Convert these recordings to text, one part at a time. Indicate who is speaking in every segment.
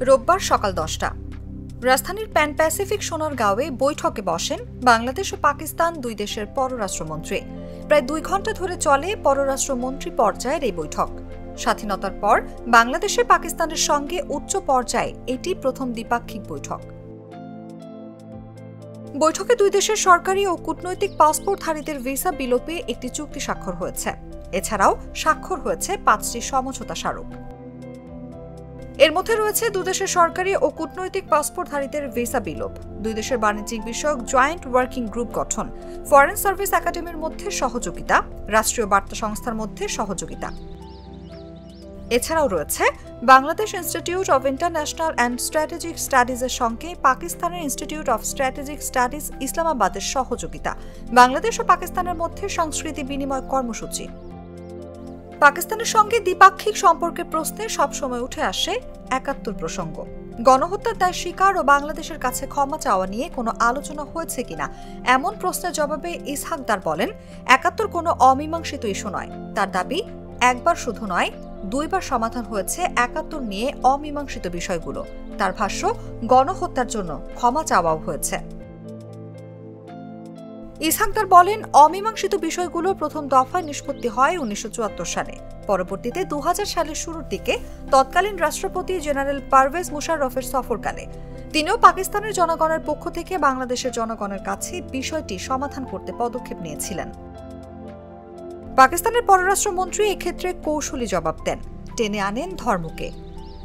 Speaker 1: রোববার সকাল 10টা রাজধানীর প্যান প্যাসিফিক সোনারগাঁওয়ে বৈঠকে বসেন বাংলাদেশ ও পাকিস্তান দুই দেশের পররাষ্ট্রমন্ত্রী। প্রায় 2 ঘণ্টা ধরে চলে পররাষ্ট্রমন্ত্রী পর্যায়ের এই বৈঠক। স্বাধীনতার পর বাংলাদেশে পাকিস্তানের সঙ্গে উচ্চ পর্যায়ে এটি প্রথম দ্বিপাক্ষিক বৈঠক। বৈঠকে দুই দেশের সরকারি ও কূটনৈতিক পাসপোর্টধারীদের ভিসা বিলোপে একটি চুক্তি স্বাক্ষর হয়েছে। এছাড়াও স্বাক্ষর হয়েছে 5টি সমঝোতা স্মারক। এর মধ্যে রয়েছে দুদেশের সরকারি ও কূটনৈতিক পাসপোর্টধারীদের ভিসা বিলোপ, দুই দেশের বাণিজ্যিক বিষয়ক জয়েন্ট ওয়ার্কিং গ্রুপ গঠন, ফরেন সার্ভিস একাডেমির মধ্যে সহযোগিতা, রাষ্ট্রীয় বার্তা সংস্থার মধ্যে সহযোগিতা। এছাড়াও রয়েছে Bangladesh institute of international and strategic স্টাডিজের সঙ্গে পাকিস্তানের ইনস্টিটিউট অব স্ট্র্যাটেজিক স্টাডিজ ইসলামাবাদের সহযোগিতা, বাংলাদেশ ও পাকিস্তানের মধ্যে সংস্কৃতি বিনিময় কর্মসূচি। পাকিস্তানের সঙ্গে দ্বিপাক্ষিক সম্পর্কের প্রশ্নে সবসময় উঠে আসে ৭১ প্রসঙ্গ। গণহত্যার দায় স্বীকার ও বাংলাদেশের কাছে ক্ষমা চাওয়া নিয়ে কোনো আলোচনা হয়েছে কিনা এমন প্রশ্নের জবাবে ইসহাক দার বলেন, ৭১ কোনো অমীমাংসিত ইস্যু নয়। তার দাবি, একবার শুধু নয়, 2 বার সমাধান হয়েছে ৭১ নিয়ে অমীমাংসিত বিষয়গুলো। তার ভাষ্য, গণহত্যার জন্য ক্ষমা চাওয়াও হয়েছে। ইসহাকদার বলেন, অমীমাংসিত বিষয়গুলো প্রথম দফায় নিষ্পত্তি হয় 1974 সালে। পরবর্তীতে 2000 সালের শুরুর দিকে তৎকালীন রাষ্ট্রপতি জেনারেল পারভেজ মুশাররফের সফরকালে তিনিও পাকিস্তানের জনগণের পক্ষ থেকে বাংলাদেশের জনগণের কাছে বিষয়টি সমাধান করতে পদক্ষেপ নিয়েছিলেন। পাকিস্তানের পররাষ্ট্রমন্ত্রী এক্ষেত্রে কৌশলী জবাব দেন, টেনে আনেন ধর্মকে।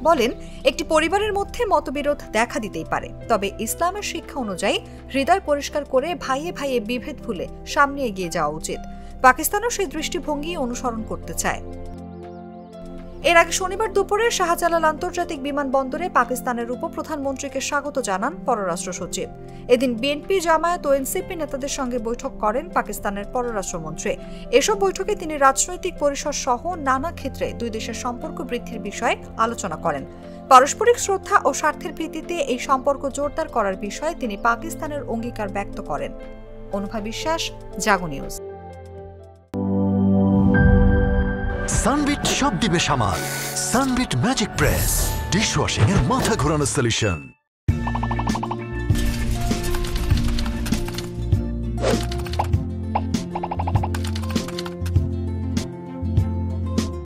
Speaker 1: বলেন, একটি পরিবারের মধ্যে মতবিরোধ দেখা দিতেই পারে, তবে ইসলামের শিক্ষা অনুযায়ী হৃদয় পরিষ্কার করে ভাইয়ে ভাইয়ে বিভেদ ভুলে সামনে এগিয়ে যাওয়া উচিত। পাকিস্তানও সেই দৃষ্টিভঙ্গি অনুসরণ করতে চায়। এর আগে শনিবার দুপুরে শাহজালাল আন্তর্জাতিক বিমানবন্দরে পাকিস্তানের উপপ্রধানমন্ত্রীকে স্বাগত জানান পররাষ্ট্র সচিব। এদিন বিএনপি, জামায়াত ও এনসিপি নেতাদের সঙ্গে বৈঠক করেন পাকিস্তানের পররাষ্ট্রমন্ত্রী। এসব বৈঠকে তিনি রাজনৈতিক পরিসর সহ নানা ক্ষেত্রে দুই দেশের সম্পর্ক বৃদ্ধির বিষয়ে আলোচনা করেন। পারস্পরিক শ্রদ্ধা ও স্বার্থের ভিত্তিতে এই সম্পর্ক জোরদার করার বিষয়ে তিনি পাকিস্তানের অঙ্গীকার ব্যক্ত করেন। অনুভা বিশ্বাস, জাগো নিউজ।
Speaker 2: সানবিট সব দিবে সামাল। সানবিট ম্যাজিক প্রেস ডিশওয়াশিং এর মাথা ঘোরানো সলিউশন।